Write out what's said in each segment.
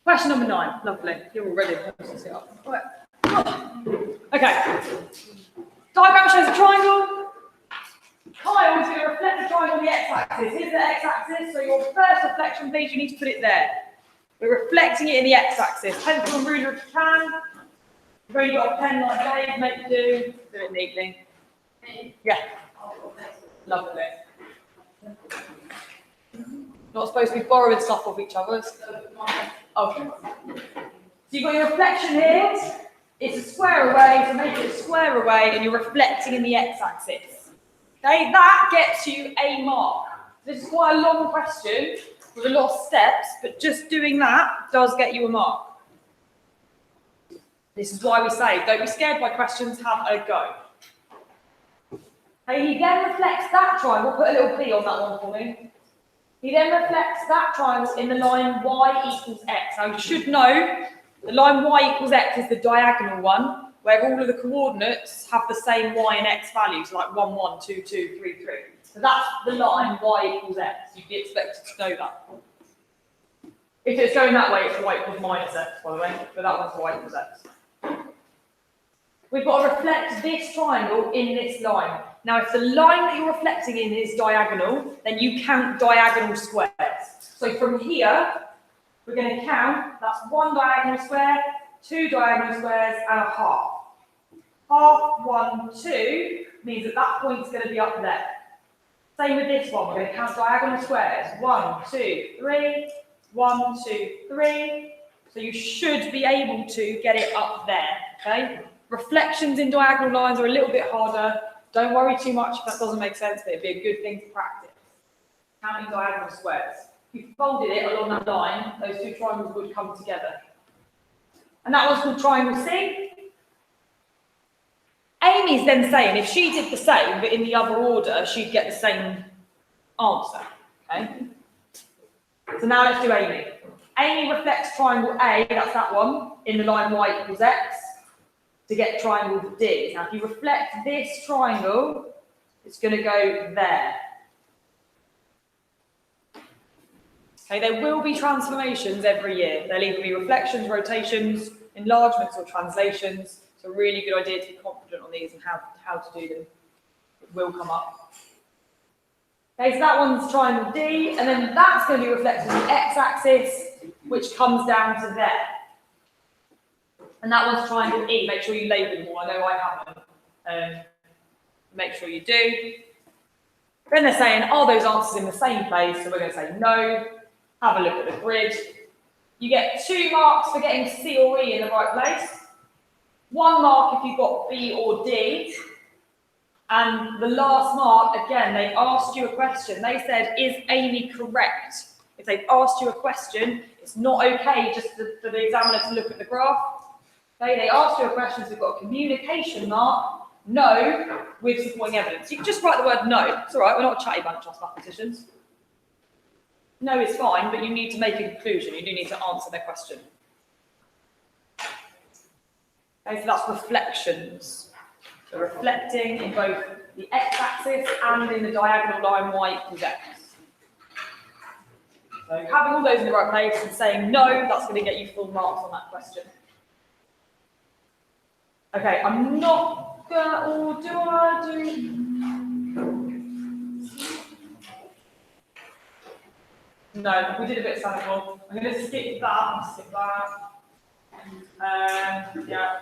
Question number 9. Lovely. You're all ready. Right. Okay. Diagram shows a triangle. Kyle is going to reflect the triangle on the x-axis. Here's the x-axis. So your first reflection, please, you need to put it there. We're reflecting it in the x-axis. Pencil and ruler if you can. You've only got a pen like Dave, make you do it neatly. Yeah. Lovely. Not supposed to be borrowing stuff off each other. Okay. So you've got your reflection here. It's a square away, so make it a square away, and you're reflecting in the x-axis. Okay, that gets you a mark. This is quite a long question with a lot of steps, but just doing that does get you a mark. This is why we say, don't be scared by questions, have a go. Okay, he then reflects that triangle, put a little P on that one for me. He then reflects that triangle in the line y equals x. Now you should know the line y equals x is the diagonal one, where all of the coordinates have the same y and x values, like 1, 1, 2, 2, 3, 3. So that's the line y equals x. You'd be expected to know that. If it's going that way, it's y equals minus x, by the way, but that one's y equals x. We've got to reflect this triangle in this line. Now, if the line that you're reflecting in is diagonal, then you count diagonal squares. So from here, we're going to count, that's 1 diagonal square, 2 diagonal squares, and a half. Half, 1, 2 means that that point's going to be up there. Same with this one, we're going to count diagonal squares. 1, 2, 3, 1, 2, 3. So you should be able to get it up there, okay? Reflections in diagonal lines are a little bit harder. Don't worry too much if that doesn't make sense, but it'd be a good thing to practice. Counting diagonal squares. If you folded it along that line, those two triangles would come together. And that one's called triangle C. Amy's then saying if she did the same, but in the other order, she'd get the same answer. Okay? So now let's do Amy. Amy reflects triangle A, that's that one, in the line y equals x, to get triangle D. Now, if you reflect this triangle, it's going to go there. Okay, there will be transformations every year. There'll either be reflections, rotations, enlargements, or translations. It's a really good idea to be confident on these and how to do them. It will come up. Okay, so that one's triangle D, and then that's going to be reflected on the x-axis, which comes down to there. And that one's triangle E. Make sure you label them all. I know I haven't. Make sure you do. Then they're saying, are those answers in the same place? So we're going to say no. Have a look at the grid. You get 2 marks for getting C or E in the right place. 1 mark if you've got B or D. And the last mark, again, they asked you a question. They said, is Amy correct? If they've asked you a question, it's not okay just for the examiner to look at the graph. Okay, they asked you a question, so we've got a communication mark, no, with supporting evidence. You can just write the word no. It's all right, we're not a chatty bunch of mathematicians. No is fine, but you need to make a conclusion. You do need to answer their question. Okay, so that's reflections. So reflecting in both the x-axis and in the diagonal line y equals x. So having all those in the right place and saying no, that's going to get you full marks on that question. Okay, I'm not gonna, or do I do? No, we did a bit of Santa Claus. I'm gonna skip that, yeah.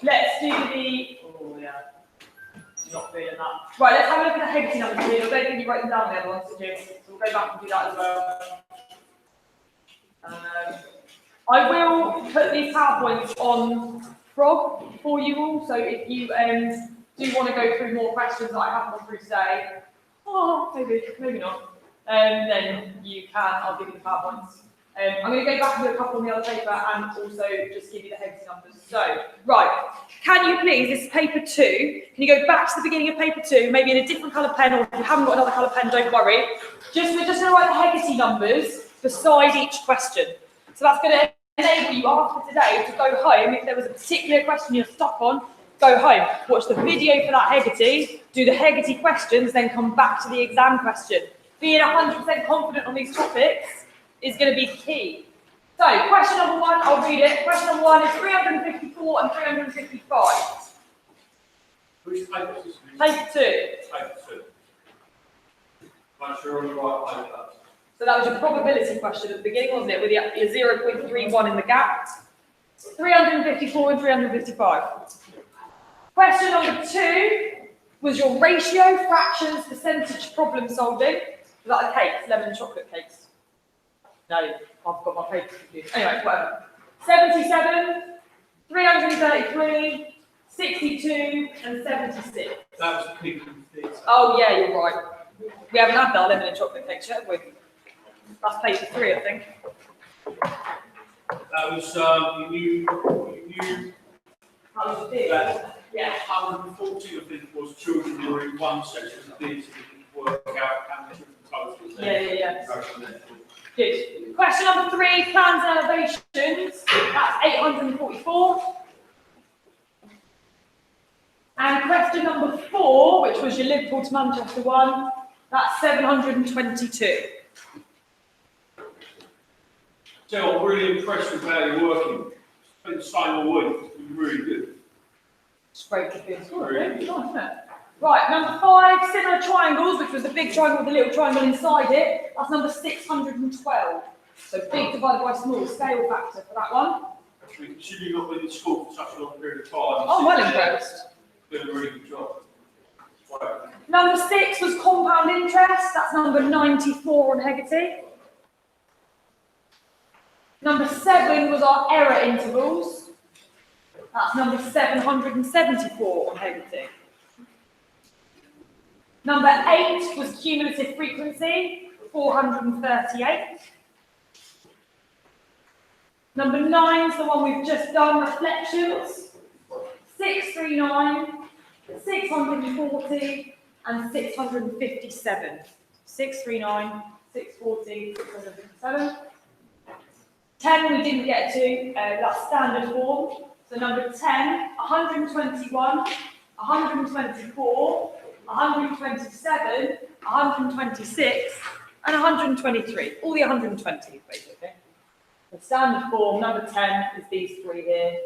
Let's do the, oh yeah, not feeling that. Right, let's have a look at the Hegarty numbers here. I don't think you wrote them down the other ones, did you? So we'll go back and do that as well. I will put these PowerPoints on Frog for you all, so if you do want to go through more questions that I haven't gone through today, maybe not, then you can, I'll give you the PowerPoints. I'm going to go back and do a couple on the other paper and also just give you the Hegarty numbers. So, right, can you please, this is paper 2, can you go back to the beginning of paper 2, maybe in a different colour pen, or if you haven't got another colour pen, don't worry. We're just going to write the Hegarty numbers beside each question. So that's going to enable you after today to go home. If there was a particular question you're stuck on, go home, watch the video for that Hegarty, do the Hegarty questions, then come back to the exam question. Being 100% confident on these topics is going to be key. So, question number one, I'll read it. Question number one is 354 and 355. Which paper is this? Paper 2. Paper 2. Make sure you're on the right paper. So that was your probability question at the beginning, wasn't it? With your 0.31 in the gap. 354 and 355. Question number 2 was your ratio, fractions, percentage problem solving. Is that a cake? Lemon and chocolate cakes? No, I've got my paper confused. Anyway, whatever. 77, 333, 62, and 76. That was pink and theatre. Oh, yeah, you're right. We haven't had that lemon and chocolate cakes yet, have we? That's paper 3, I think. That was, you That was big. Yeah. 140, I think, was children who were in one section of theatre that work out how many different totals there. Yeah. Good. Question number 3, plans and elevations. That's 844. And question number 4, which was your Liverpool to Manchester one, that's 722. So I'm really impressed with how you're working. Spent the same all week. It's been really good. It's great to be in school, really. Nice, isn't it? Right, number 5, similar triangles, which was the big triangle with the little triangle inside it. That's number 612. So big divided by small, scale factor for that one. Actually, considering you've not been in school for such a long period of time. Oh, well impressed. You've done a really good job. Right. Number 6 was compound interest. That's number 94 on Hegarty. Number 7 was our error intervals. That's number 774 on Hegarty. Number 8 was cumulative frequency, 438. Number 9 is the one we've just done, reflections, 639, 640, and 657. 639, 640, 657. 10 we didn't get to, that's standard form. So number 10, 121, 124, 127, 126, and 123. All the 120s, basically. The standard form, number 10, is these 3 here.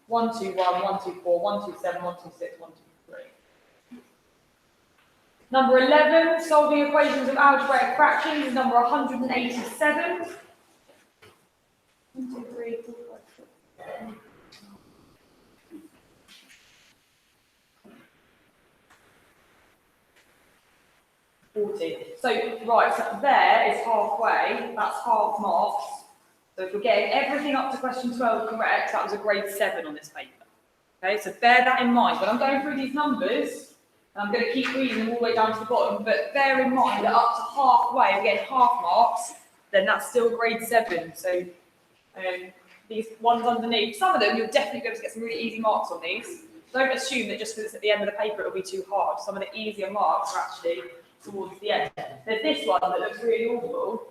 121, 124, 127, 126, 123. Number 11, solving equations of algebraic fractions, is number 187. 1, 2, 3, 4, 5, 6. 40. So, right, so there is halfway, that's half marks. So if we're getting everything up to question 12 correct, that was a grade 7 on this paper. Okay, so bear that in mind. When I'm going through these numbers, I'm going to keep reading them all the way down to the bottom, but bear in mind that up to halfway, we're getting half marks, then that's still grade 7. So these ones underneath, some of them you'll definitely be able to get some really easy marks on these. Don't assume that just because it's at the end of the paper it'll be too hard. Some of the easier marks are actually towards the end. There's this one that looks really awful.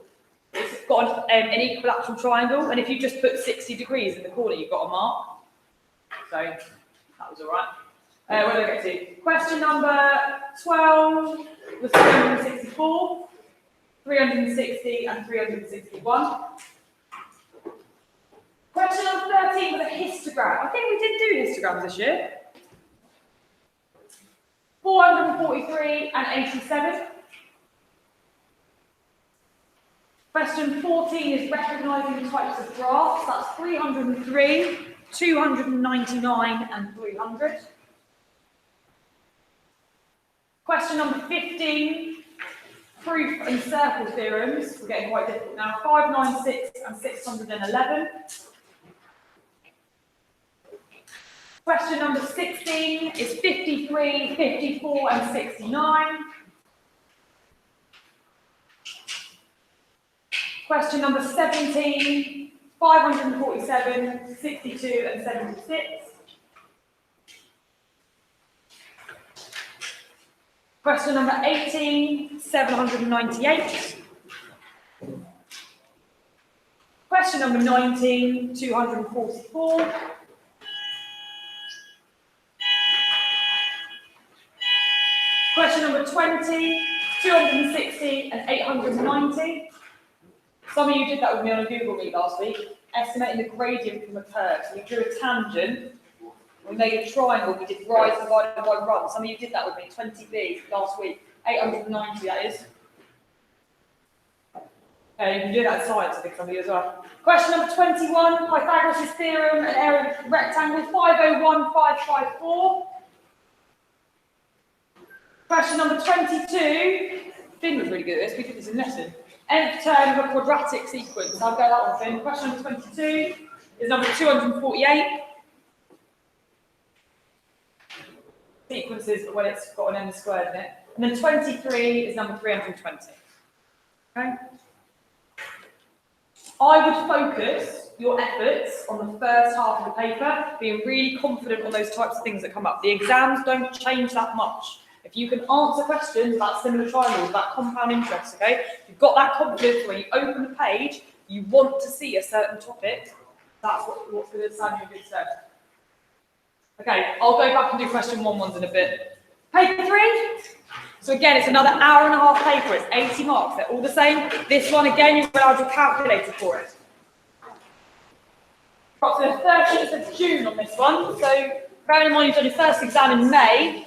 It's got an equilateral triangle, and if you just put 60 degrees in the corner, you've got a mark. So that was all right. Where do I get to? Question number 12 was 364, 360, and 361. Question number 13 was a histogram. I think we did do histograms this year. 443 and 87. Question 14 is recognising types of graphs. That's 303, 299, and 300. Question number 15, proof and circle theorems. We're getting quite difficult now. 596 and 611. Question number 16 is 53, 54, and 69. Question number 17, 547, 62, and 76. Question number 18, 798. Question number 19, 244. Question number 20, 260 and 890. Some of you did that with me on a Google Meet last week, estimating the gradient from a curve. So we drew a tangent, we made a triangle, we did rise divided by run. Some of you did that with me, 20B last week, 890 that is. Okay, you can do that in science, I think, some of you as well. Question number 21, Pythagoras' theorem, an area of rectangle, 501,554. Question number 22, Finn was really good at this, we did this in lesson. Nth term of a quadratic sequence. I'll go that one, Finn. Question number 22 is number 248. Sequences when it's got an n squared in it. And then 23 is number 320. Okay? I would focus your efforts on the first half of the paper, being really confident on those types of things that come up. The exams don't change that much. If you can answer questions about similar triangles, about compound interest, okay? If you've got that confidence when you open the page, you want to see a certain topic, that's what's going to stand you in good stead. Okay, I'll go back and do question 1 in a bit. Paper 3. So again, it's another hour and a half paper. It's 80 marks. They're all the same. This one, again, you're allowed your calculator for it. Got to the 13th of June on this one. So bearing in mind you've done your first exam in May,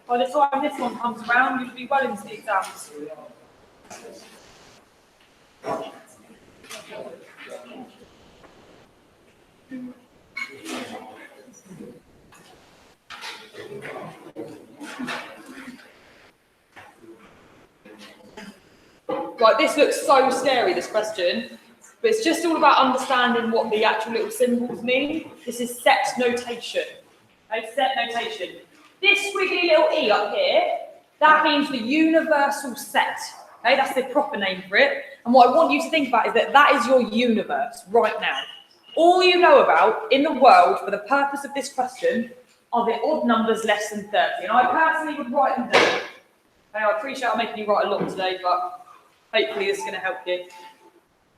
by the time this one comes around, you'll be well into the exams. Right, this looks so scary, this question, but it's just all about understanding what the actual little symbols mean. This is set notation. Okay, set notation. This squiggly little E up here, that means the universal set. Okay, that's the proper name for it. And what I want you to think about is that that is your universe right now. All you know about in the world for the purpose of this question are the odd numbers less than 30. And I personally would write them down. Okay, I appreciate I'm making you write a lot today, but hopefully this is going to help you.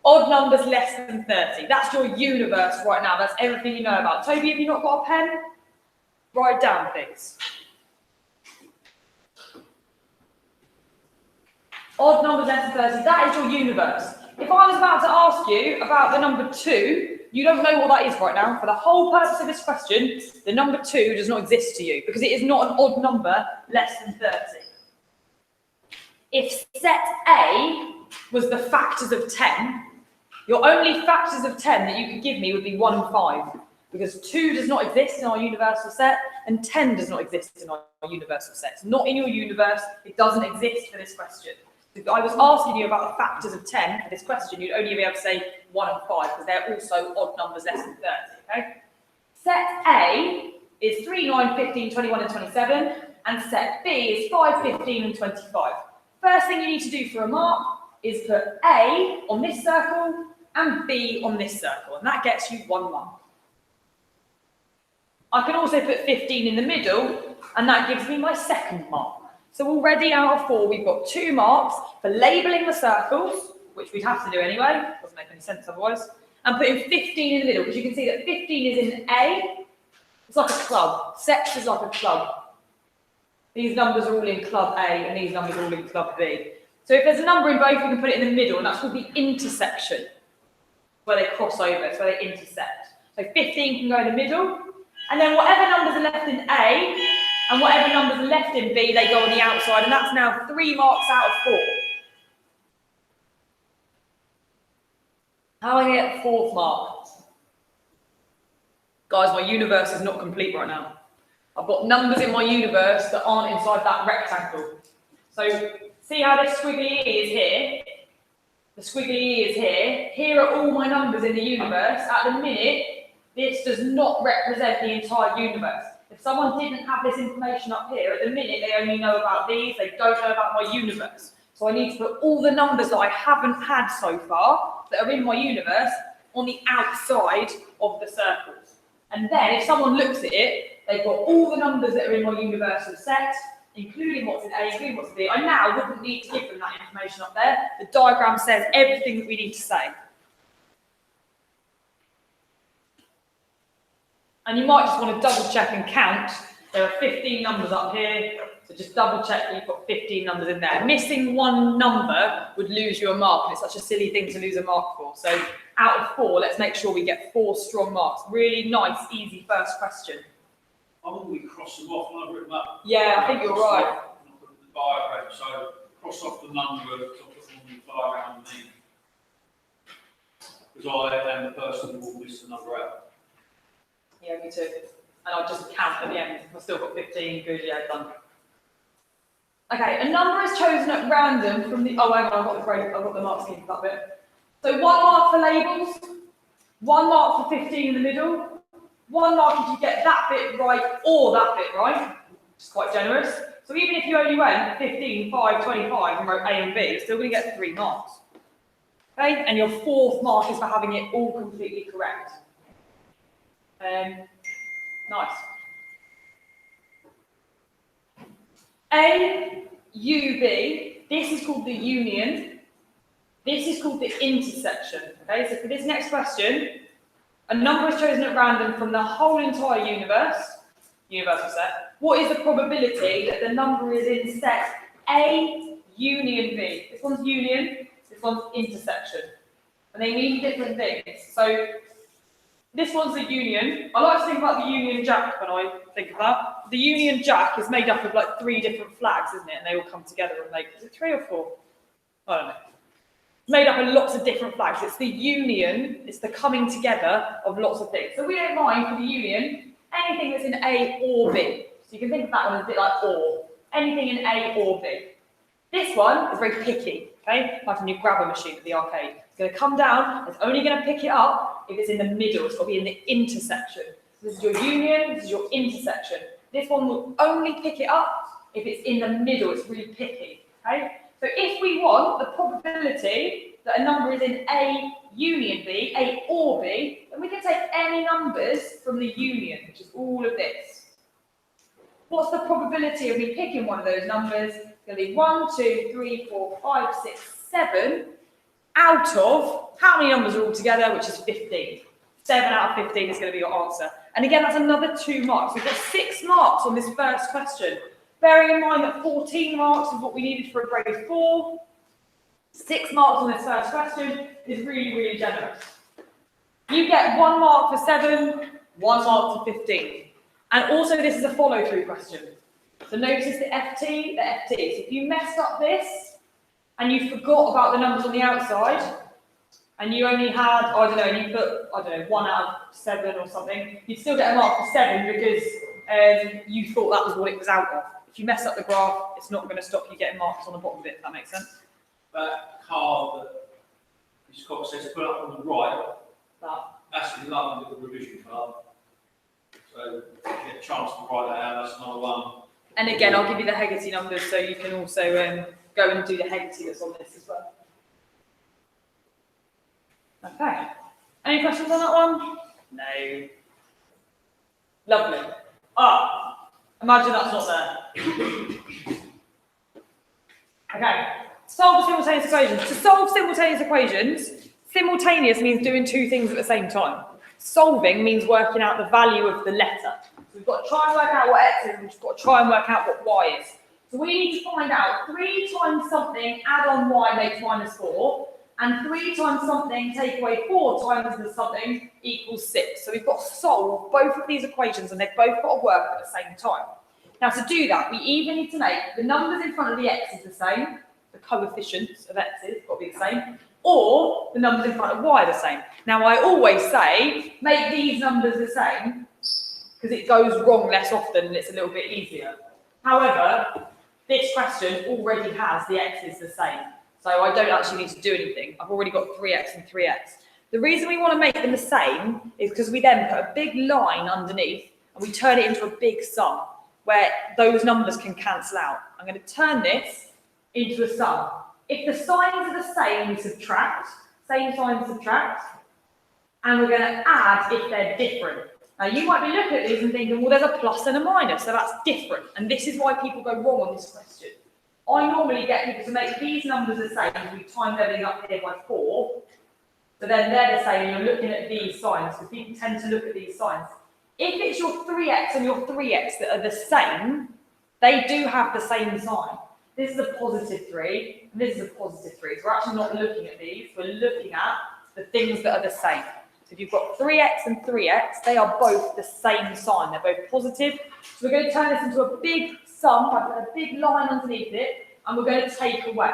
Odd numbers less than 30. That's your universe right now. That's everything you know about. Toby, have you not got a pen? Write it down, please. Odd numbers less than 30. That is your universe. If I was about to ask you about the number 2, you don't know what that is right now. For the whole purpose of this question, the number 2 does not exist to you because it is not an odd number less than 30. If set A was the factors of 10, your only factors of 10 that you could give me would be 1 and 5, because 2 does not exist in our universal set and 10 does not exist in our universal set. It's not in your universe, it doesn't exist for this question. If I was asking you about the factors of 10 for this question, you'd only be able to say 1 and 5, because they're also odd numbers less than 30, okay? Set A is 3, 9, 15, 21 and 27, and set B is 5, 15 and 25. First thing you need to do for a mark is put A on this circle and B on this circle, and that gets you 1 mark. I can also put 15 in the middle, and that gives me my second mark. So already out of 4, we've got 2 marks for labelling the circles, which we'd have to do anyway, doesn't make any sense otherwise, and putting 15 in the middle, because you can see that 15 is in A. It's like a club. Sets is like a club. These numbers are all in club A, and these numbers are all in club B. So if there's a number in both, we can put it in the middle, and that's called the intersection, where they cross over, it's where they intersect. So 15 can go in the middle, and then whatever numbers are left in A, and whatever numbers are left in B, they go on the outside, and that's now 3 marks out of 4. How do I get the 4th mark? Guys, my universe is not complete right now. I've got numbers in my universe that aren't inside that rectangle. So see how this squiggly E is here? The squiggly E is here. Here are all my numbers in the universe. At the minute, this does not represent the entire universe. If someone didn't have this information up here, at the minute they only know about these, they don't know about my universe. So I need to put all the numbers that I haven't had so far, that are in my universe, on the outside of the circles. And then if someone looks at it, they've got all the numbers that are in my universal set, including what's in A, including what's in B. I now wouldn't need to give them that information up there. The diagram says everything that we need to say. And you might just want to double check and count There are 15 numbers up here, so just double check that you've got 15 numbers in there. Missing one number would lose you a mark, and it's such a silly thing to lose a mark for. So out of 4, let's make sure we get 4 strong marks. Really nice, easy first question. I think we cross them off when I've written up. Yeah, I think you're right. The diagram, so cross off the number, so I'll put them on the diagram underneath. Because I am the person who will miss the number out. Yeah, me too. And I'll just count at the end. I've still got 15. Good, yeah, done. Okay, a number is chosen at random from the. Oh, hang on, I've got the mark scheme for that bit. So 1 mark for labels, 1 mark for 15 in the middle, 1 mark if you get that bit right or that bit right, which is quite generous. So even if you only went 15, 5, 25 and wrote A and B, you're still going to get 3 marks. Okay, and your 4th mark is for having it all completely correct. Nice. A, U, B, this is called the union. This is called the intersection. Okay, so for this next question, a number is chosen at random from the whole entire universal set. What is the probability that the number is in set A, union B? This one's union, this one's intersection. And they mean different things. So this one's the union. I like to think about the Union Jack when I think of that. The Union Jack is made up of like 3 different flags, isn't it? And they all come together and make, is it 3 or 4? I don't know. It's made up of lots of different flags. It's the union, it's the coming together of lots of things. So we don't mind for the union, anything that's in A or B. So you can think of that one as a bit like or. Anything in A or B. This one is very picky, okay? Like when you grab a machine at the arcade. It's going to come down, it's only going to pick it up if it's in the middle. It's got to be in the intersection. So this is your union, this is your intersection. This one will only pick it up if it's in the middle. It's really picky, okay? So if we want the probability that a number is in A union B, A or B, then we can take any numbers from the union, which is all of this. What's the probability of me picking one of those numbers? It's going to be 1, 2, 3, 4, 5, 6, 7 out of how many numbers are all together, which is 15. 7 out of 15 is going to be your answer. And again, that's another 2 marks. We've got 6 marks on this first question. Bearing in mind that 14 marks is what we needed for a grade 4. 6 marks on this first question is really, really generous. You get 1 mark for 7, 1 mark for 15. And also this is a follow-through question. So notice the FT, the FT. So if you messed up this and you forgot about the numbers on the outside and you only had, I don't know, and you put, I don't know, 1 out of 7 or something, you'd still get a mark for 7 because you thought that was what it was out of. If you mess up the graph, it's not going to stop you getting marks on the bottom of it, if that makes sense. That card that Scott says put up on the right, that's the London little revision card. So if you get a chance to write that out, that's another one. And again, I'll give you the Hegarty numbers so you can also go and do the Hegarty that's on this as well. Okay. Any questions on that one? No. Lovely. Imagine that's not there. Okay. Solve simultaneous equations. To solve simultaneous equations, simultaneous means doing 2 things at the same time. Solving means working out the value of the letter. So we've got to try and work out what x is, and we've got to try and work out what y is. So we need to find out 3 times something, add on y makes -4, and 3 times something, take away 4 times the something equals 6. So we've got to solve both of these equations, and they've both got to work at the same time. Now to do that, we either need to make the numbers in front of the x's the same, the coefficients of x's got to be the same, or the numbers in front of y are the same. Now I always say, make these numbers the same, because it goes wrong less often and it's a little bit easier. However, this question already has the x's the same, so I don't actually need to do anything. I've already got 3x and 3x. The reason we want to make them the same is because we then put a big line underneath and we turn it into a big sum, where those numbers can cancel out. I'm going to turn this into a sum. If the signs are the same, we subtract, same sign subtract, and we're going to add if they're different. Now you might be looking at these and thinking, well, there's a plus and a minus, so that's different. And this is why people go wrong on this question. I normally get people to make these numbers the same, we times everything up here by 4, so then they're the same, and you're looking at these signs, because people tend to look at these signs. If it's your 3x and your 3x that are the same, they do have the same sign. This is a positive 3, and this is a positive 3. So we're actually not looking at these, we're looking at the things that are the same. So if you've got 3x and 3x, they are both the same sign. They're both positive. So we're going to turn this into a big sum, I put a big line underneath it, and we're going to take away.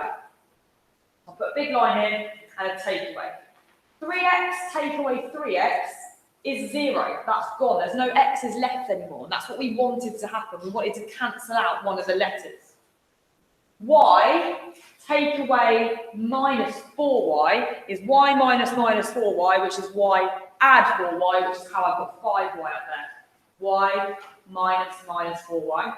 I'll put a big line in and a take away. 3x take away 3x is 0. That's gone. There's no x's left anymore. And that's what we wanted to happen. We wanted to cancel out one of the letters. Y take away minus 4y is y minus 4y, which is y add 4y, which is how I've got 5y up there. Y minus 4y.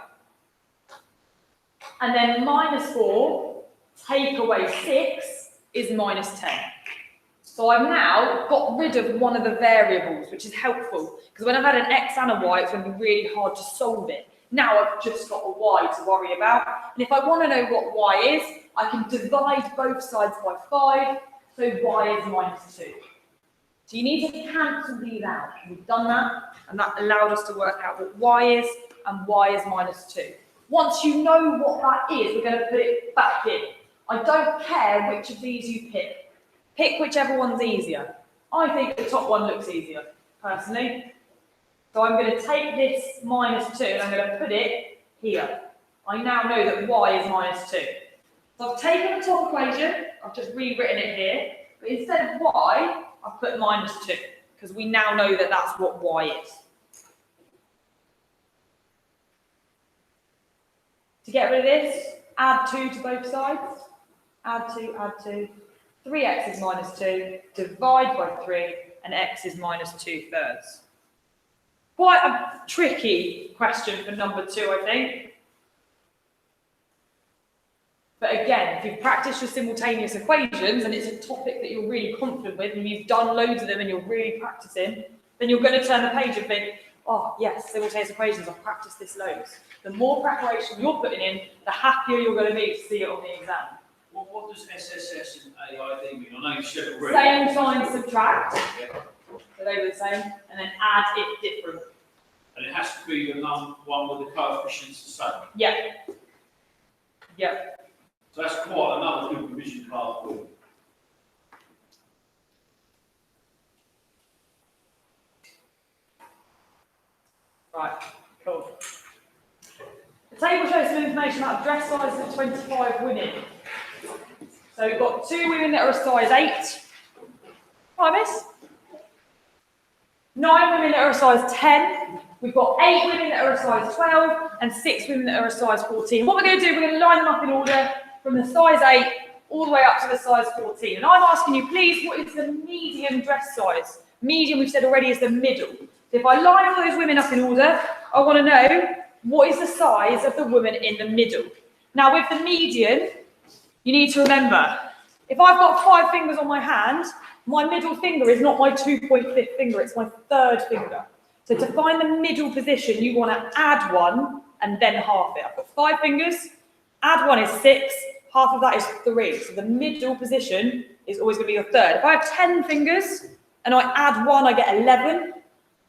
And then minus 4 take away 6 is minus 10. So I've now got rid of one of the variables, which is helpful, because when I've had an x and a y, it's going to be really hard to solve it. Now I've just got a y to worry about. And if I want to know what y is, I can divide both sides by 5, so y is minus 2. So you need to cancel these out. We've done that, and that allowed us to work out what y is, and y is minus 2. Once you know what that is, we're going to put it back in. I don't care which of these you pick. Pick whichever one's easier. I think the top one looks easier, personally. So I'm going to take this minus 2 and I'm going to put it here. I now know that y is minus 2. So I've taken the top equation, I've just rewritten it here, but instead of y, I've put minus 2, because we now know that that's what y is. To get rid of this, add 2 to both sides. Add 2, add 2. 3x is minus 2, divide by 3, and x is minus 2/3. Quite a tricky question for number 2, I think. But again, if you've practiced your simultaneous equations, and it's a topic that you're really confident with, and you've done loads of them and you're really practicing, then you're going to turn the page and think, oh yes, simultaneous equations, I've practiced this loads. The more preparation you're putting in, the happier you're going to be to see it on the exam. What does SSS and AID mean? I know you said it already. Same sign, subtract. Yeah. So they were the same, and then add it different. And it has to be the one with the coefficients the same. Yeah. Yeah. So that's quite another good revision part for you. Right, cool. The table shows some information about dress sizes of 25 women. So we've got 2 women that are a size 8. Hi, miss. 9 women that are a size 10. We've got 8 women that are a size 12 and 6 women that are a size 14. What we're going to do, we're going to line them up in order from the size 8 all the way up to the size 14. And I'm asking you, please, what is the medium dress size? Medium, we've said already, is the middle. So if I line all those women up in order, I want to know what is the size of the woman in the middle. Now, with the median, you need to remember, if I've got 5 fingers on my hand, my middle finger is not my 2.5th finger, it's my 3rd finger. So to find the middle position, you want to add 1 and then half it. I've got 5 fingers, add 1 is 6, half of that is 3. So the middle position is always going to be your 3rd. If I have 10 fingers and I add 1, I get 11.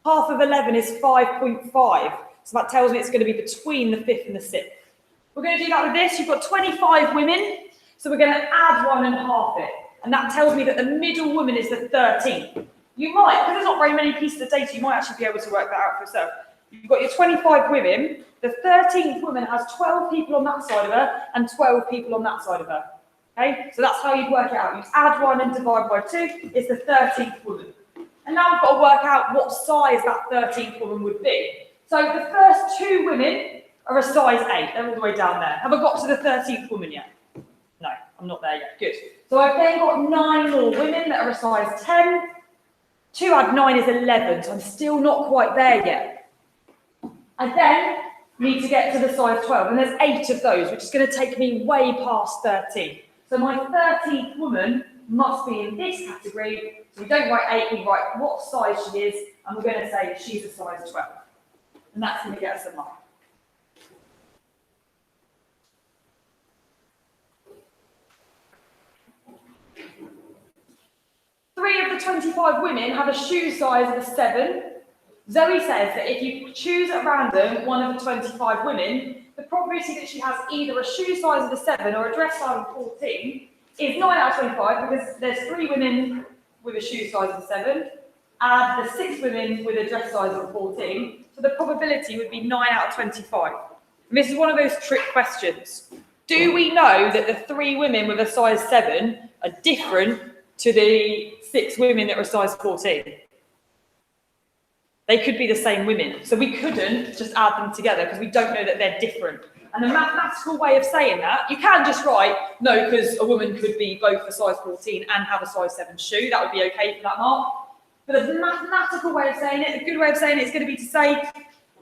Half of 11 is 5.5. So that tells me it's going to be between the 5th and the 6th. We're going to do that with this. You've got 25 women. So we're going to add 1 and half it. And that tells me that the middle woman is the 13th. You might, because there's not very many pieces of data, you might actually be able to work that out for yourself. You've got your 25 women. The 13th woman has 12 people on that side of her and 12 people on that side of her. Okay? So that's how you'd work it out. You'd add 1 and divide by 2. It's the 13th woman. And now we've got to work out what size that 13th woman would be. So the first 2 women are a size 8. They're all the way down there. Have I got to the 13th woman yet? No, I'm not there yet. Good. So I've then got 9 more women that are a size 10. 2 add 9 is 11, so I'm still not quite there yet. I then need to get to the size 12, and there's 8 of those, which is going to take me way past 13. So my 13th woman must be in this category. So we don't write 8, we write what size she is, and we're going to say she's a size 12. And that's going to get us a mark. Three of the 25 women have a shoe size of a 7, Zoe says that if you choose at random one of the 25 women, the probability that she has either a shoe size of a 7 or a dress size of 14 is 9 out of 25 because there's 3 women with a shoe size of a 7, add the 6 women with a dress size of 14, so the probability would be 9 out of 25. And this is one of those trick questions. Do we know that the 3 women with a size 7 are different to the 6 women that are a size 14? They could be the same women. So we couldn't just add them together because we don't know that they're different. And the mathematical way of saying that, you can just write, no, because a woman could be both a size 14 and have a size 7 shoe. That would be okay for that mark. But the mathematical way of saying it, a good way of saying it is going to be to say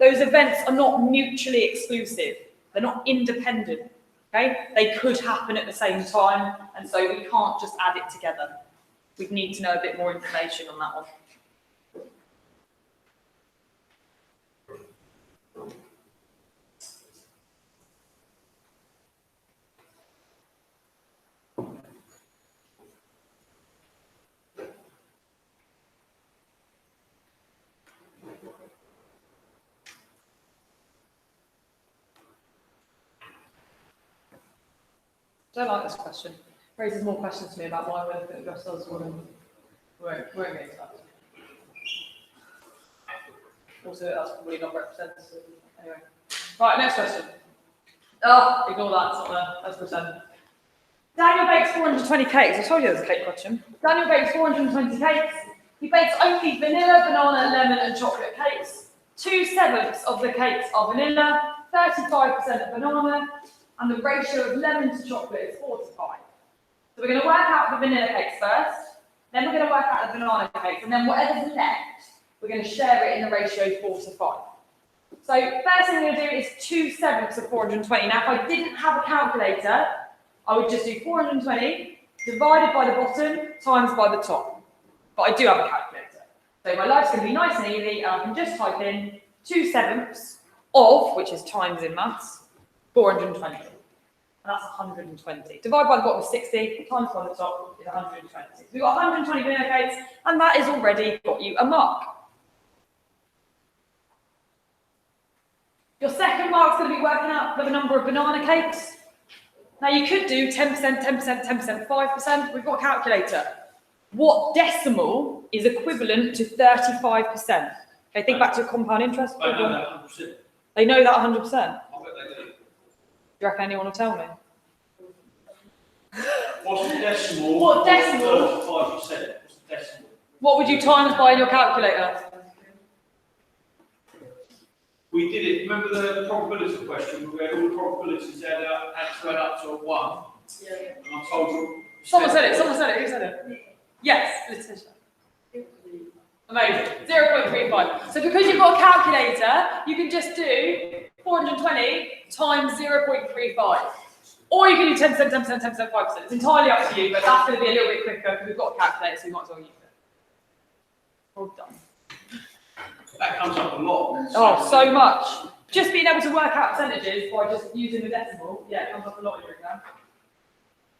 those events are not mutually exclusive. They're not independent. Okay? They could happen at the same time, and so we can't just add it together. We'd need to know a bit more information on that one. I don't like this question. Raises more questions to me about why we're looking at dress as a woman. We're going to that. Also, that's probably not representative. Anyway. Right, next question. Oh, ignore that, it's not there. Let's pretend. Daniel bakes 420 cakes. I told you there was a cake question. Daniel bakes 420 cakes. He bakes only vanilla, banana, lemon, and chocolate cakes. 2/7 of the cakes are vanilla, 35% are banana, and the ratio of lemon to chocolate is 4 to 5. So we're going to work out the vanilla cakes first, then we're going to work out the banana cakes, and then whatever's left, we're going to share it in the ratio 4 to 5. So first thing we're going to do is 2/7 of 420. Now, if I didn't have a calculator, I would just do 420 divided by the bottom times by the top. But I do have a calculator. So my life's going to be nice and easy, and I can just type in 2/7 of, which is times in maths, 420. And that's 120. Divide by the bottom of 60, times by the top is 120. So we've got 120 vanilla cakes, and that has already got you a mark. Your second mark's going to be working out the number of banana cakes. Now you could do 10%, 10%, 10%, 5%. We've got a calculator. What decimal is equivalent to 35%? Okay, think back to compound interest. I know that 100%. They know that 100%. I bet they do. Do you reckon anyone will tell me? What's the decimal? What decimal? 35%. What's the decimal? What would you times by in your calculator? We did it. Remember the probability question? We had all the probabilities had to add up to a 1. Yeah. And I told you. Someone said it. Someone said it. Who said it? Yes, Letitia. Amazing. 0.35. So because you've got a calculator, you can just do 420 times 0.35. Or you can do 10%, 10%, 10%, 5%. It's entirely up to you, but that's going to be a little bit quicker because we've got a calculator, so you might as well use it. All done. That comes up a lot. Oh, so much. Just being able to work out percentages by just using the decimal, yeah, it comes up a lot in your exam.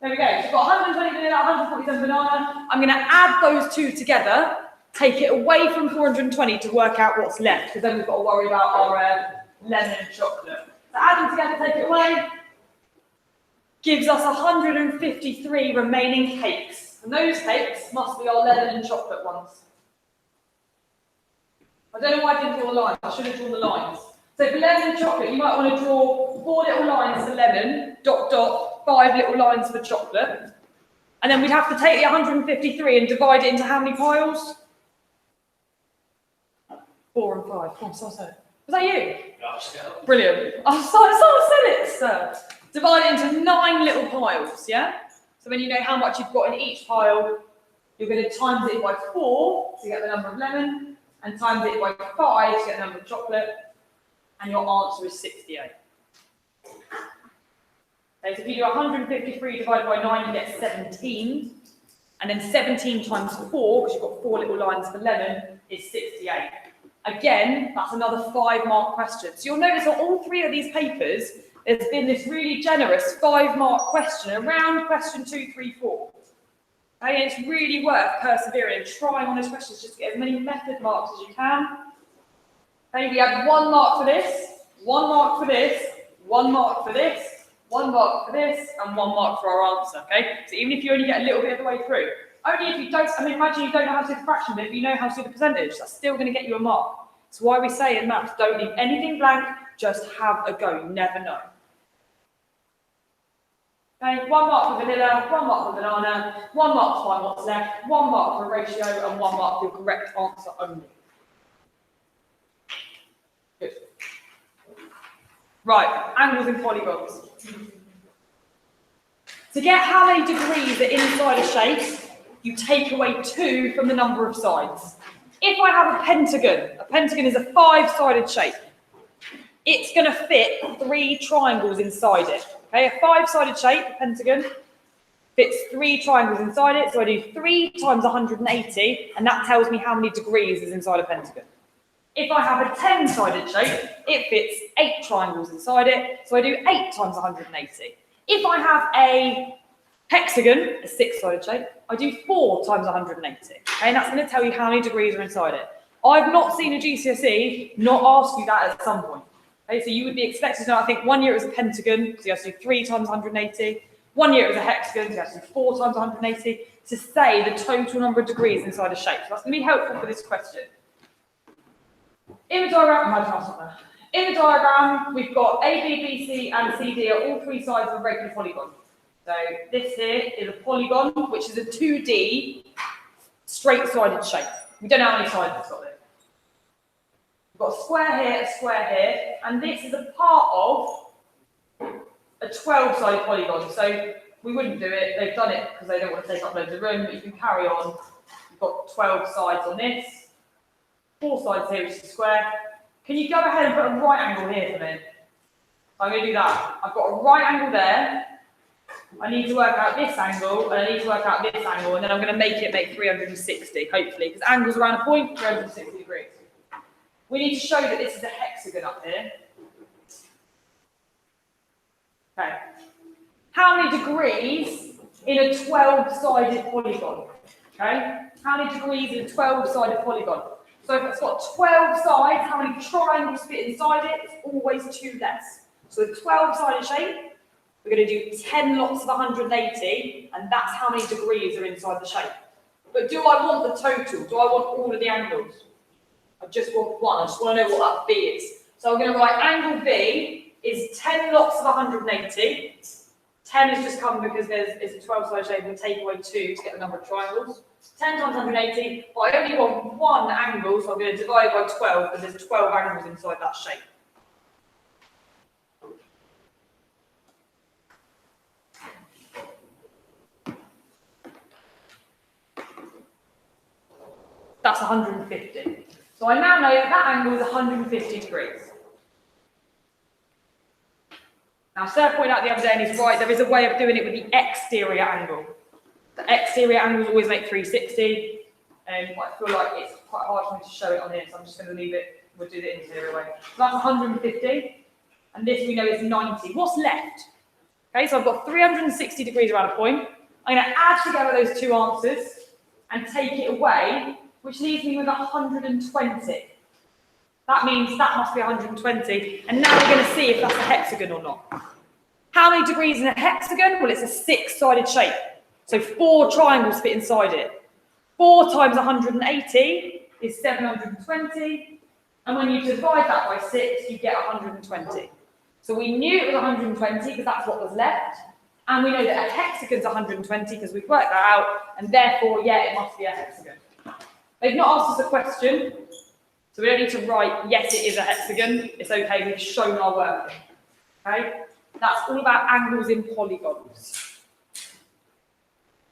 There we go. So we've got 120 vanilla, 147 banana. I'm going to add those two together, take it away from 420 to work out what's left, because then we've got to worry about our lemon and chocolate. So add them together, take it away, gives us 153 remaining cakes. And those cakes must be our lemon and chocolate ones. I don't know why I didn't draw the lines. I should have drawn the lines. So for lemon and chocolate, you might want to draw 4 little lines for lemon, dot, dot, 5 little lines for chocolate. And then we'd have to take the 153 and divide it into how many piles? 4 and 5. Come on, someone said it. Was that you? Yeah. Brilliant. Oh, someone said it, sir. Divide it into 9 little piles, yeah? So when you know how much you've got in each pile, you're going to times it by 4 to get the number of lemon, and times it by 5 to get the number of chocolate, and your answer is 68. Okay, so if you do 153 divided by 9, you get 17, and then 17 times 4, because you've got 4 little lines for lemon, is 68. Again, that's another 5-mark question. So you'll notice on all 3 of these papers, there's been this really generous 5-mark question around question 2, 3, 4. Okay, it's really worth persevering and trying on those questions just to get as many method marks as you can. Okay, we have 1 mark for this, 1 mark for this, 1 mark for this, 1 mark for this, and 1 mark for our answer, okay? So even if you only get a little bit of the way through, only if you don't, I mean, imagine you don't know how to do the fraction, but if you know how to do the percentage, that's still going to get you a mark. That's why we say in maths, don't leave anything blank, just have a go, you never know. Okay, 1 mark for vanilla, 1 mark for banana, 1 mark to find what's left, 1 mark for ratio, and 1 mark for your correct answer only. Good. Right, angles and polygons. To get how many degrees are inside a shape, you take away 2 from the number of sides. If I have a pentagon is a 5-sided shape. It's going to fit 3 triangles inside it. Okay, a 5-sided shape, a pentagon, fits 3 triangles inside it. So I do 3 times 180, and that tells me how many degrees is inside a pentagon. If I have a 10-sided shape, it fits 8 triangles inside it. So I do 8 times 180. If I have a hexagon, a 6-sided shape, I do 4 times 180. Okay, and that's going to tell you how many degrees are inside it. I've not seen a GCSE not ask you that at some point. Okay, so you would be expected to know, I think 1 year it was a pentagon, so you have to do 3 times 180. 1 year it was a hexagon, so you have to do 4 times 180 to say the total number of degrees inside a shape. So that's going to be helpful for this question. In the diagram, we've got A, B, B, C, and C, D are all 3 sides of a regular polygon. So this here is a polygon, which is a 2D straight-sided shape. We don't know how many sides it's got there. We've got a square here, and this is a part of a 12-sided polygon. So we wouldn't do it. They've done it because they don't want to take up loads of room, but you can carry on. You've got 12 sides on this. 4 sides here, which is a square. Can you go ahead and put a right angle here for me? I'm going to do that. I've got a right angle there. I need to work out this angle, and I need to work out this angle, and then I'm going to make 360, hopefully, because angles around a point, 360 degrees. We need to show that this is a hexagon up here. Okay. How many degrees in a 12-sided polygon? Okay. How many degrees in a 12-sided polygon? So if it's got 12 sides, how many triangles fit inside it? It's always 2 less. So the 12-sided shape, we're going to do 10 lots of 180, and that's how many degrees are inside the shape. But do I want the total? Do I want all of the angles? I just want 1. I just want to know what that B is. So I'm going to write angle B is 10 lots of 180. 10 has just come because it's a 12-sided shape, and we take away 2 to get the number of triangles. 10 times 180, but I only want 1 angle, so I'm going to divide by 12, because there's 12 angles inside that shape. That's 150. So I now know that angle is 150 degrees. Now, Sir pointed out the other day, and he's right, there is a way of doing it with the exterior angle. The exterior angles always make 360, and I feel like it's quite hard for me to show it on here, so I'm just going to leave it, we'll do the interior way. So that's 150, and this we know is 90. What's left? Okay, so I've got 360 degrees around a point. I'm going to add together those 2 answers and take it away, which leaves me with 120. That means that must be 120, and now we're going to see if that's a hexagon or not. How many degrees in a hexagon? Well, it's a 6-sided shape, so 4 triangles fit inside it. 4 times 180 is 720, and when you divide that by 6, you get 120. So we knew it was 120 because that's what was left, and we know that a hexagon's 120 because we've worked that out, and therefore, yeah, it must be a hexagon. They've not asked us a question, so we don't need to write, yes, it is a hexagon. It's okay, we've shown our work. Okay? That's all about angles in polygons.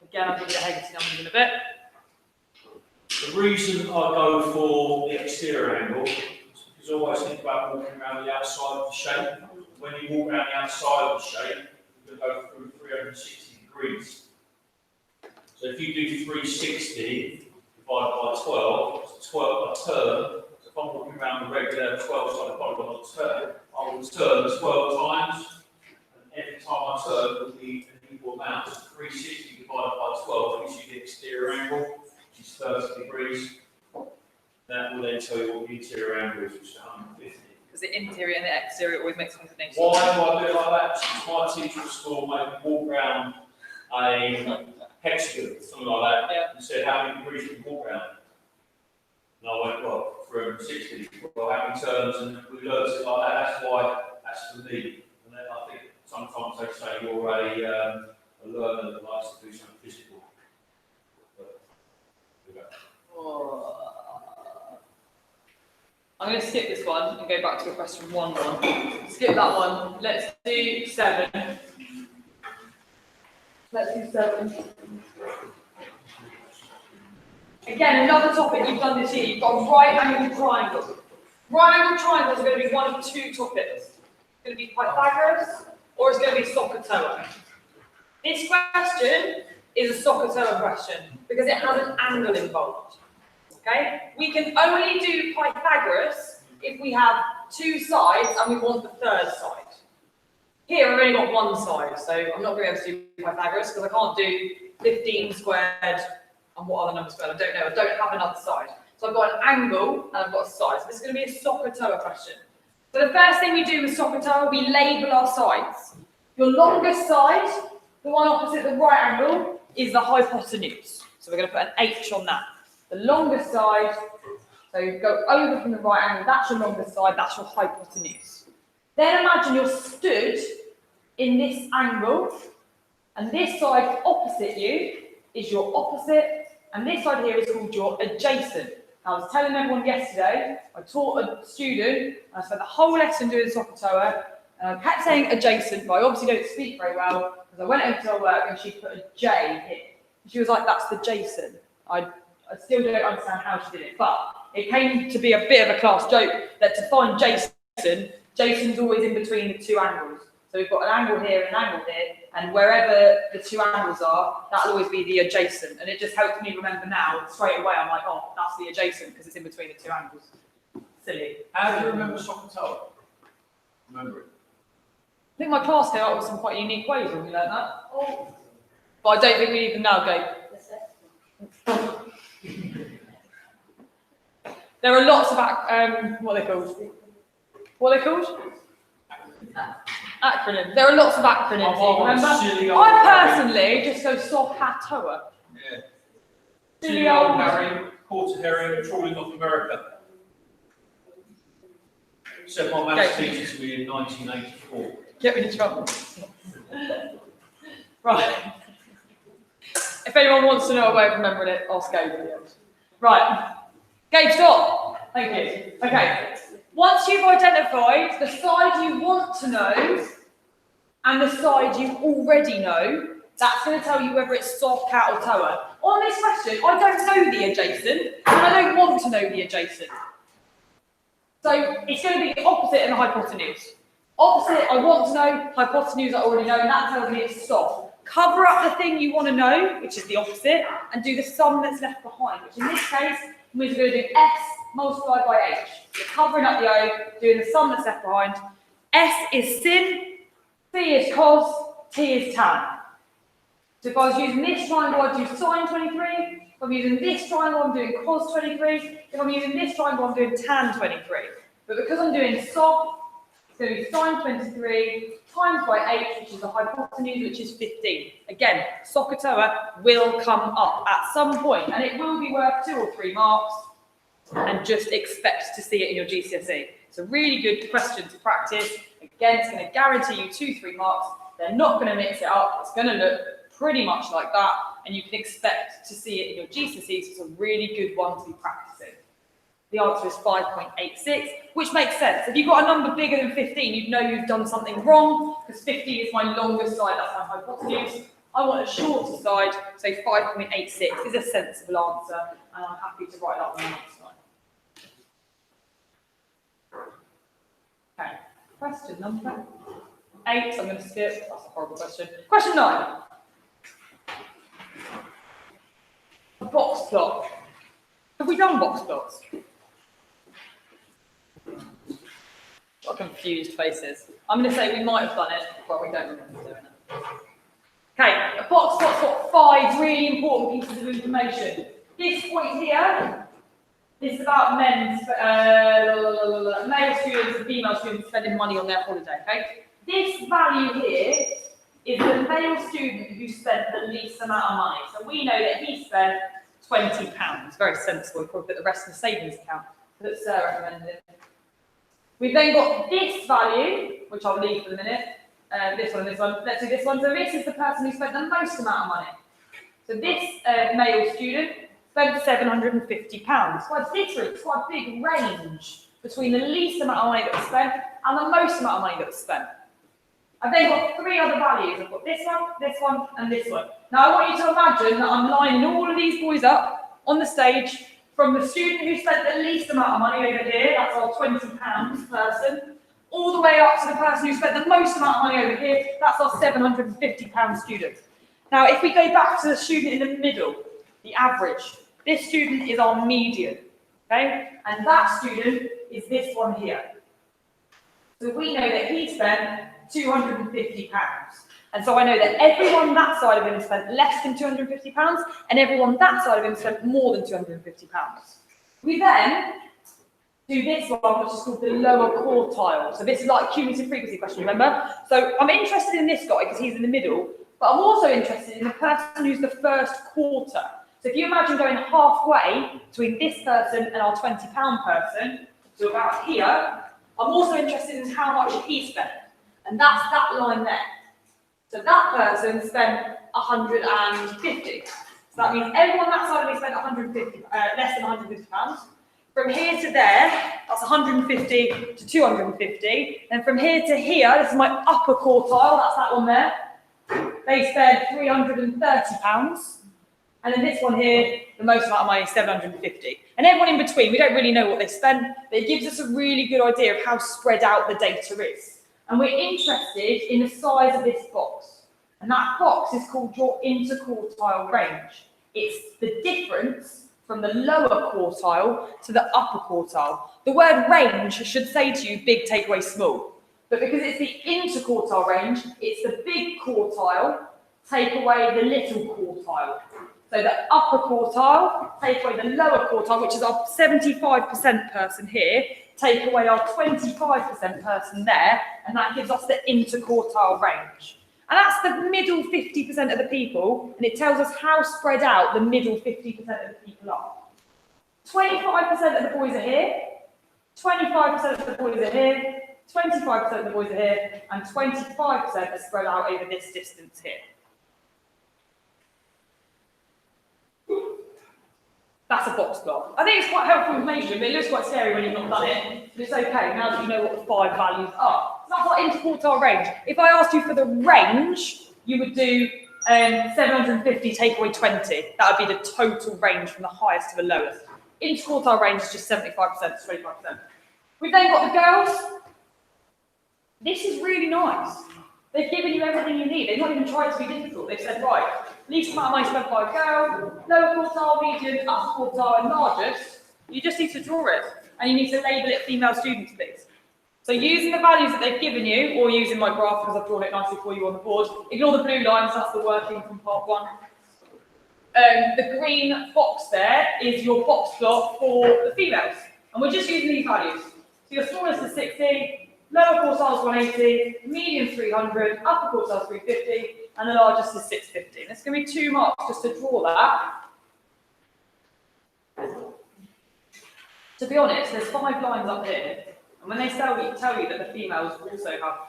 Again, I'll give you the Haggerty numbers in a bit. The reason I go for the exterior angle is because I always think about walking around the outside of the shape. When you walk around the outside of the shape, you're going to go through 360 degrees. So if you do 360 divided by 12, it's 12 a turn. So if I'm walking around the regular 12-sided polygon on a turn, I will turn 12 times, and every time I turn will be an equal amount. So 360 divided by 12 gives you the exterior angle, which is 30 degrees. Then that will then tell you what the interior angle is, which is 150. Because the interior and the exterior always makes 180. Why do I do it like that? Because my teacher at school made me walk around a hexagon, something like that, and said, how many degrees can you walk around? And I went, well, from 60, well, how many turns, and we learned it like that. That's why, that's for me. And then I think sometimes they say you're a learner that likes to do something physical. But, I'm going to skip this one and go back to question 1 now. Skip that one. Let's do 7. Let's do 7. Again, another topic you've done this year. You've got right angle triangle. Right angle triangles are going to be one of 2 topics. It's going to be Pythagoras or it's going to be SOHCAHTOA. This question is a SOHCAHTOA question because it has an angle involved. Okay? We can only do Pythagoras if we have 2 sides and we want the 3rd side. Here I've only got 1 side, so I'm not going to be able to do Pythagoras because I can't do 15 squared and what other number squared, I don't know. I don't have another side. So I've got an angle and I've got a side. So this is going to be a SOHCAHTOA question. So the first thing we do with SOHCAHTOA, we label our sides. Your longest side, the one opposite the right angle, is the hypotenuse. So we're going to put an H on that. The longest side, so you go over from the right angle, that's your longest side, that's your hypotenuse. Then imagine you're stood in this angle, and this side opposite you is your opposite, and this side here is called your adjacent. I was telling everyone yesterday, I taught a student, and I spent the whole lesson doing SOHCAHTOA, and I kept saying adjacent, but I obviously don't speak very well, because I went over to her work and she put a J here. She was like, that's the Jason. I still don't understand how she did it, but it came to be a bit of a class joke that to find Jason, Jason's always in between the 2 angles. So we've got an angle here and an angle here, and wherever the 2 angles are, that'll always be the adjacent. And it just helps me remember now, straight away, I'm like, oh, that's the adjacent, because it's in between the 2 angles. Silly. how do you remember SOHCAHTOA? Remember it. I think my class came up with some quite unique ways when we learned that. Oh. But I don't think we need them now, Gabe. There are lots of, what are they called? What are they called? Acronyms. There are lots of acronyms. Remember? I personally just go SOHCAHTOA. Yeah. Silly old herring, quarter herring, trawling off America. Said my maths teacher to me in 1984. Get me in trouble. Right. If anyone wants to know a way of remembering it, ask Gabe at the end. Right. Gabe, stop. Thank you. Okay. Once you've identified the side you want to know and the side you already know, that's going to tell you whether it's SOH, CAT or TOA. On this question, I don't know the adjacent and I don't want to know the adjacent. So it's going to be the opposite and the hypotenuse. Opposite, I want to know, hypotenuse, I already know, and that tells me it's SOH. Cover up the thing you want to know, which is the opposite, and do the sum that's left behind, which in this case means we're going to do S multiplied by H. You're covering up the O, doing the sum that's left behind. S is sin, C is cos, T is tan. So if I was using this triangle, I'd do sine 23. If I'm using this triangle, I'm doing cos 23. If I'm using this triangle, I'm doing tan 23. But because I'm doing SOH, it's going to be sine 23 times by H, which is the hypotenuse, which is 15. Again, SOHCAHTOA will come up at some point, and it will be worth 2 or 3 marks, and just expect to see it in your GCSE. It's a really good question to practice. Again, it's going to guarantee you 2-3 marks. They're not going to mix it up. It's going to look pretty much like that, and you can expect to see it in your GCSE, so it's a really good one to be practicing. The answer is 5.86, which makes sense. If you've got a number bigger than 15, you'd know you've done something wrong, because 15 is my longest side, that's my hypotenuse. I want a shorter side, so 5.86 is a sensible answer, and I'm happy to write that on the next slide. Okay, question number 8, I'm going to skip, that's a horrible question. Question 9. A box plot. Have we done box plots? Got confused faces. I'm going to say we might have done it, but we don't remember doing it. Okay, a box plot's got 5 really important pieces of information. This point here This is about male students and female students spending money on their holiday, okay? This value here is the male student who spent the least amount of money. So we know that he spent £20. Very sensible. We probably put the rest in the savings account that Sarah recommended. We've then got this value, which I'll leave for the minute. This one and this one. Let's do this one. So this is the person who spent the most amount of money. So this male student spent £750. Quite different. It's quite a big range between the least amount of money that was spent and the most amount of money that was spent. I've then got three other values. I've got this one, and this one. Now I want you to imagine that I'm lining all of these boys up on the stage from the student who spent the least amount of money over here, that's our £20 person, all the way up to the person who spent the most amount of money over here, that's our £750 student. Now if we go back to the student in the middle, the average, this student is our median, okay? And that student is this one here. So we know that he spent £250. And so I know that everyone that side of him spent less than £250 and everyone that side of him spent more than £250. We then do this one, which is called the lower quartile. So this is like cumulative frequency question, remember? So I'm interested in this guy because he's in the middle, but I'm also interested in the person who's the first quarter. So if you imagine going halfway between this person and our £20 person, so about here, I'm also interested in how much he spent. And that's that line there. So that person spent 150. So that means everyone that side of me spent 150, less than 150 pounds. From here to there, that's 150 to 250. And from here to here, this is my upper quartile, that's that one there. They spent 330 pounds. And then this one here, the most amount of money is 750. And everyone in between, we don't really know what they spent, but it gives us a really good idea of how spread out the data is. And we're interested in the size of this box. And that box is called your interquartile range. It's the difference from the lower quartile to the upper quartile. The word range should say to you big take away small. But because it's the interquartile range, it's the big quartile take away the little quartile. So the upper quartile take away the lower quartile, which is our 75% person here, take away our 25% person there, and that gives us the interquartile range. And that's the middle 50% of the people, and it tells us how spread out the middle 50% of the people are. 25% of the boys are here, 25% of the boys are here, 25% of the boys are here, and 25% are spread out over this distance here. That's a box plot. I think it's quite helpful information, but it looks quite scary when you've not done it. But it's okay, now that you know what the 5 values are. So that's our interquartile range. If I asked you for the range, you would do 750 take away 20. That would be the total range from the highest to the lowest. Interquartile range is just 75% to 25%. We've then got the girls. This is really nice. They've given you everything you need. They've not even tried to be difficult. They've said, right, least amount of money spent by a girl, lower quartile, median, upper quartile, and largest. You just need to draw it. And you need to label it female students, please. So using the values that they've given you, or using my graph because I've drawn it nicely for you on the board, ignore the blue lines, that's the working from part 1. The green box there is your box plot for the females. And we're just using these values. So your smallest is 60, lower quartile is 180, median 300, upper quartile is 350, and the largest is 650. And it's going to be 2 marks just to draw that. To be honest, there's 5 lines up here. And when they tell you that the females also have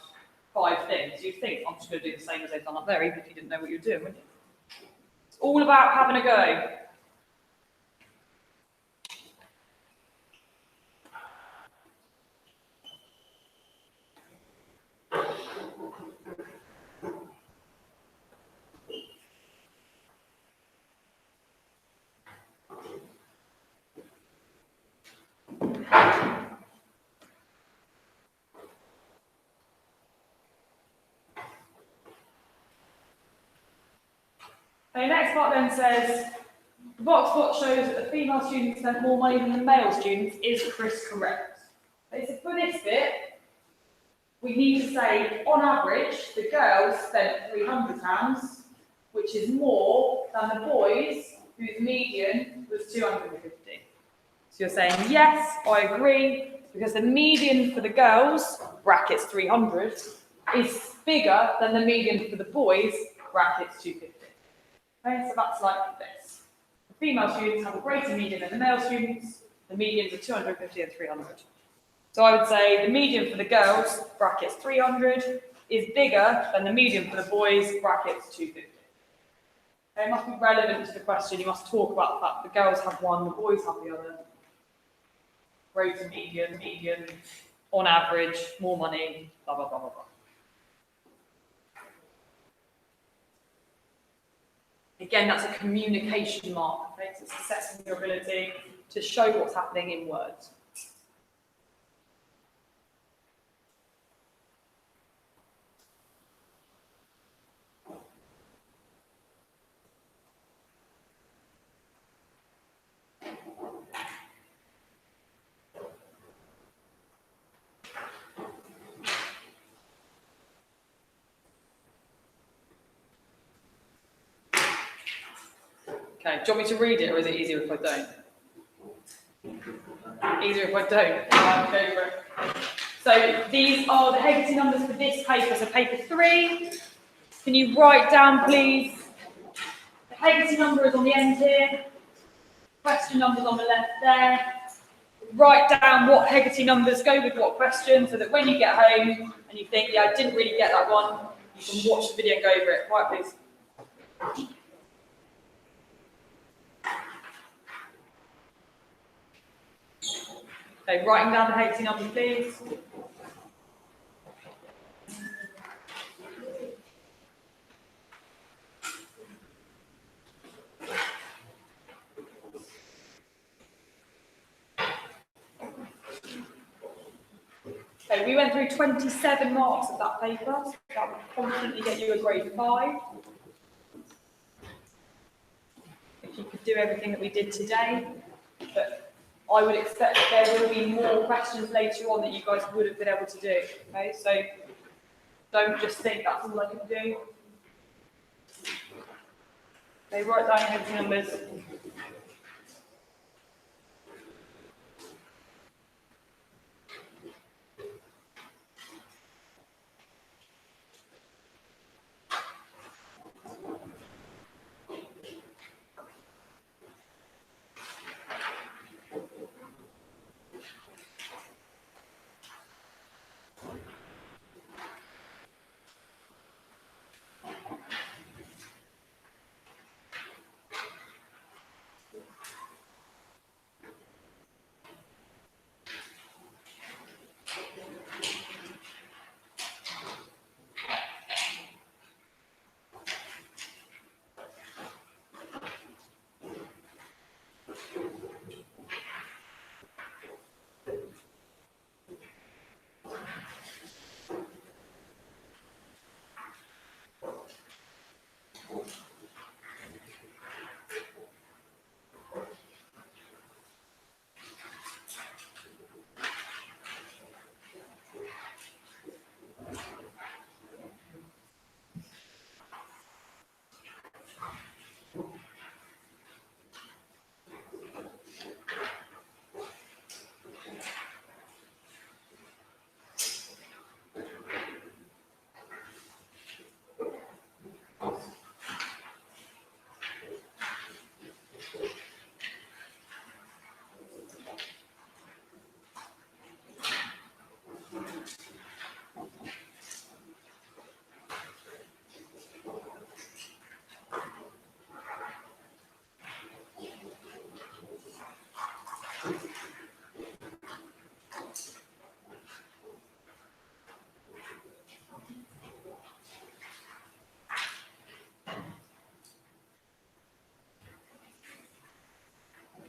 5 things, you think, I'm just going to do the same as they've done up there, even if you didn't know what you're doing, wouldn't you? It's all about having a go. The next part then says, the box plot shows that the female students spent more money than the male students. Is Chris correct? Okay, so for this bit, we need to say, on average, the girls spent £300, which is more than the boys, whose median was 250. So you're saying, yes, I agree, because the median for the girls, brackets 300, is bigger than the median for the boys, brackets 250. Okay, so that's like this. The female students have a greater median than the male students. The medians are 250 and 300. So I would say the median for the girls, brackets 300, is bigger than the median for the boys, brackets 250. Okay, it must be relevant to the question. You must talk about the fact the girls have one, the boys have the other. Greater median, median, on average, more money, blah, blah, blah, blah, blah. Again, that's a communication mark, okay? So it's assessing your ability to show what's happening in words. Okay, do you want me to read it, or is it easier if I don't? Easier if I don't. Go for it. So these are the Hegarty numbers for this paper. So paper 3. Can you write down, please? The Hegarty number is on the end here. Question numbers on the left there. Write down what Hegarty numbers go with what question, so that when you get home and you think, yeah, I didn't really get that one, you can watch the video and go over it. Right, please. Okay, writing down the Hegarty numbers, please. Okay, we went through 27 marks of that paper, so that would confidently get you a grade 5. If you could do everything that we did today, but I would expect that there will be more questions later on that you guys would have been able to do. Okay, so don't just think that's all I can do. Okay, write down your Hegarty numbers.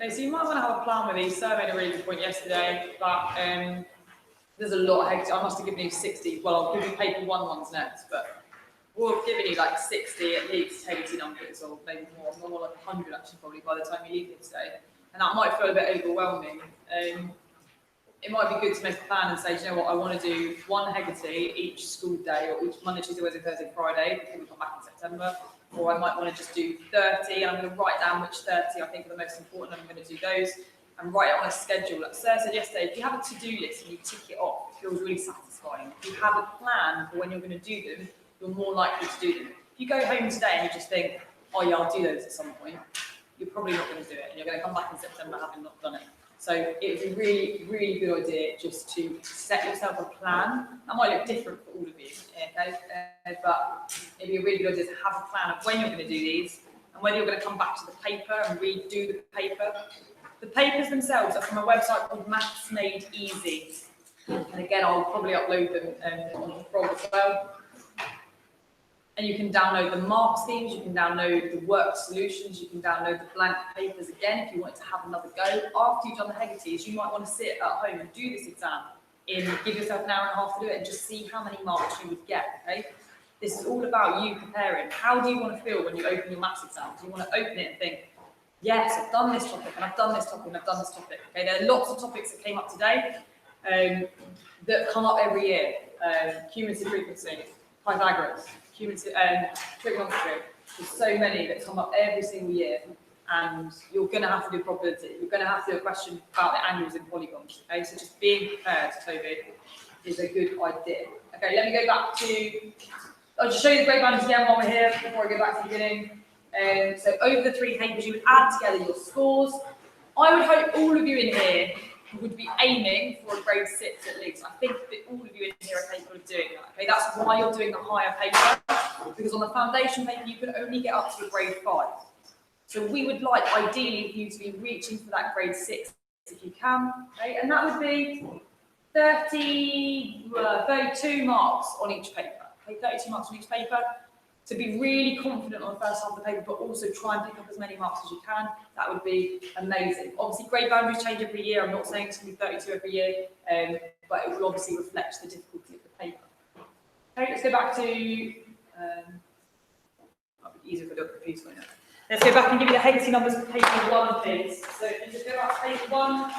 Okay, so you might want to have a plan with these. Sarah made a really good point yesterday, but there's a lot of Hegarty. I must have given you 60. Well, I'll give you paper 1 ones next, but we'll have given you like 60 at least Hegarty numbers, or maybe more like 100 actually, probably by the time you leave here today. And that might feel a bit overwhelming. It might be good to make a plan and say, do you know what, I want to do 1 Hegarty each school day, or each Monday, Tuesday, Wednesday, Thursday, Friday, before we come back in September. Or I might want to just do 30, and I'm going to write down which 30 I think are the most important, and I'm going to do those. and write it on a schedule. Like Sir said yesterday, if you have a to-do list and you tick it off, it feels really satisfying. If you have a plan for when you're going to do them, you're more likely to do them. If you go home today and you just think, oh yeah, I'll do those at some point, you're probably not going to do it, and you're going to come back in September having not done it. So it's a really, really good idea just to set yourself a plan. That might look different for all of you, okay? But it'd be a really good idea to have a plan of when you're going to do these, and whether you're going to come back to the paper and redo the paper. The papers themselves are from a website called Maths Made Easy. And again, I'll probably upload them on the blog as well. And you can download the mark schemes, you can download the work solutions, you can download the blank papers again if you want to have another go. After you've done the Hegarty's, you might want to sit at home and do this exam. Give yourself an hour and a half to do it and just see how many marks you would get, okay? This is all about you preparing. How do you want to feel when you open your maths exam? Do you want to open it and think, yes, I've done this topic, and I've done this topic, and I've done this topic. Okay, there are lots of topics that came up today that come up every year. Cumulative frequency, Pythagoras, cumulative trigonometry. There's so many that come up every single year, and you're going to have to do probability. You're going to have to do a question about the angles in polygons. Okay, so just being prepared, Toby, is a good idea. Okay, let me go back to. I'll just show you the grade values again while we're here before I go back to the beginning. So over the 3 papers, you would add together your scores. I would hope all of you in here would be aiming for a grade 6 at least. I think that all of you in here are capable of doing that. Okay, that's why you're doing the higher paper, because on the foundation paper you can only get up to a grade 5. So we would like ideally for you to be reaching for that grade 6 if you can. Okay, and that would be 32 marks on each paper. Okay, 32 marks on each paper. To be really confident on the first half of the paper, but also try and pick up as many marks as you can. That would be amazing. Obviously, grade boundaries change every year. I'm not saying it's going to be 32 every year, but it will obviously reflect the difficulty of the paper. Okay, let's go back to. Might be easier if I do a computer right now. Let's go back and give you the Hegarty numbers for paper 1, please. So if you just go back to paper 1.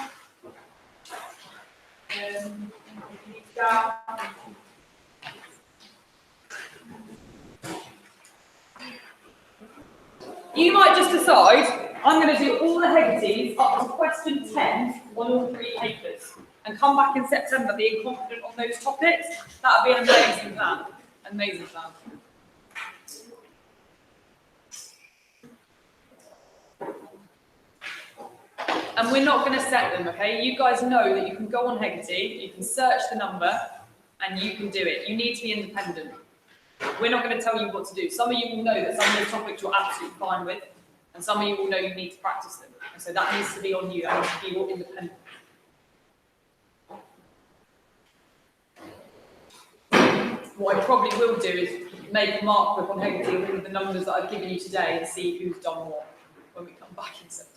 Down. You might just decide, I'm going to do all the Hegarty's up to question 10 on all 3 papers and come back in September being confident on those topics. That would be an amazing plan. Amazing plan. And we're not going to set them, okay? You guys know that you can go on Hegarty, you can search the number, and you can do it. You need to be independent. We're not going to tell you what to do. Some of you will know that some of those topics you're absolutely fine with, and some of you will know you need to practice them. And so that needs to be on you. That needs to be your independent. What I probably will do is make a mark book on Hegarty of all of the numbers that I've given you today and see who's done what when we come back in September.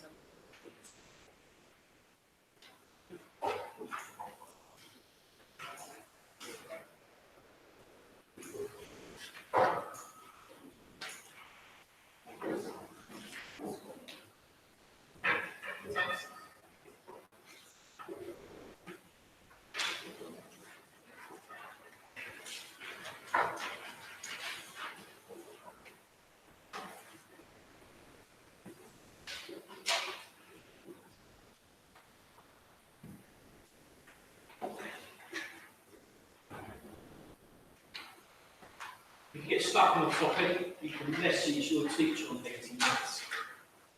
If you get stuck on a topic, you can message your teacher on Hegarty Maths.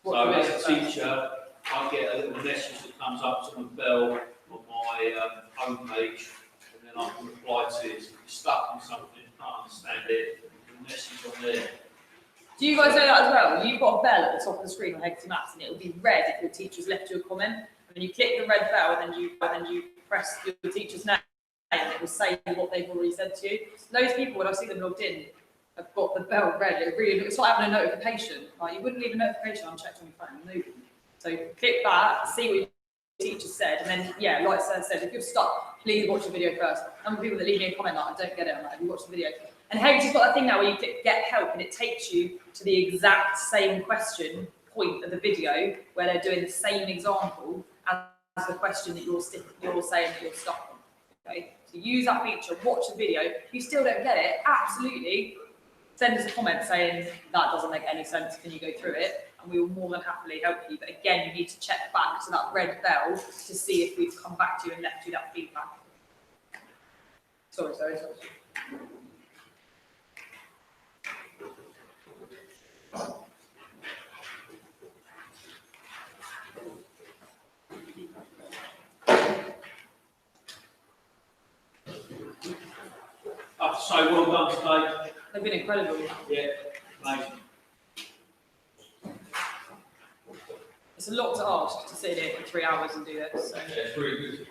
So as a teacher, I get a little message that comes up to my bell on my homepage, and then I can reply to it. If you're stuck on something, can't understand it, you can message on there. Do you guys know that as well? You've got a bell at the top of the screen on Hegarty Maths, and it will be red if your teacher's left you a comment. And you click the red bell, and then you press your teacher's name, and it will say what they've already said to you. Those people, when I see them logged in, have got the bell red. It's like having a notification. Like, you wouldn't leave a notification unchecked on your phone. No. So click that, see what your teacher said, and then, yeah, like Sir said, if you're stuck, please watch the video first. Some people that leave me a comment like, I don't get it, I'm like, have you watched the video? And Hegarty's got that thing now where you click get help, and it takes you to the exact same question point of the video where they're doing the same example as the question that you're saying that you're stuck on. Okay, so use that feature, watch the video. If you still don't get it, absolutely send us a comment saying that doesn't make any sense, can you go through it? and we will more than happily help you. But again, you need to check back to that red bell to see if we've come back to you and left you that feedback. Sorry. I have to say, well done today. They've been incredible. Yeah, amazing. It's a lot to ask to sit here for 3 hours and do this. So. Yeah, it's really good.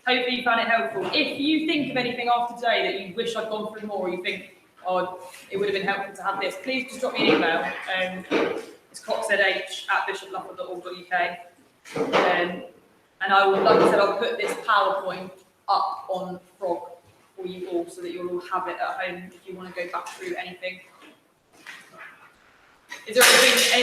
Hopefully you found it helpful. If you think of anything after today that you wish I'd gone through more, or you think, oh, it would have been helpful to have this, please just drop me an email. It's coxedh@bishopluffer.org.uk. And I will, like I said, I'll put this PowerPoint up on Frog for you all so that you'll all have it at home if you want to go back through anything. Is there anything